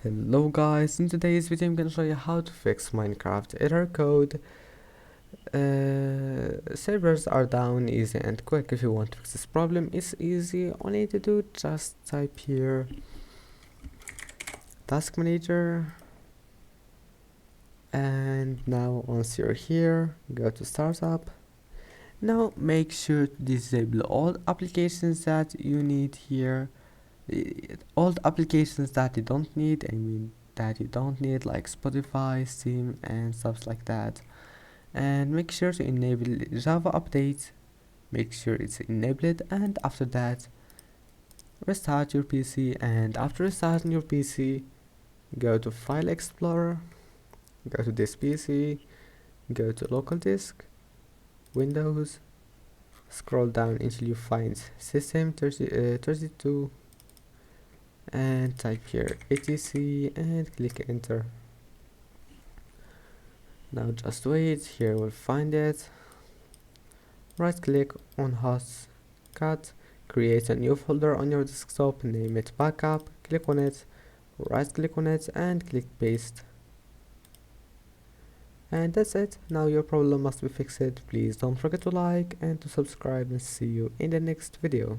Hello guys, in today's video I'm gonna show you how to fix Minecraft error code. Servers are down easy and quick. If you want to fix this problem, it's easy. All you need to do, just type here task manager, and now once you're here, go to startup. Now make sure to disable all applications that you need here. All the applications that you don't need, like Spotify, Steam and stuff like that. And make sure to enable Java updates, make sure it's enabled, and after that restart your PC. And after restarting your PC, go to File Explorer, go to this PC, go to local disk, Windows, scroll down until you find System 32 and type here etc and click enter. Now just wait, here we'll find it. Right click on host cut, create a new folder on your desktop, name it backup, click on it, right click on it and click paste. And that's it. Now your problem must be fixed. Please don't forget to like and to subscribe, and see you in the next video.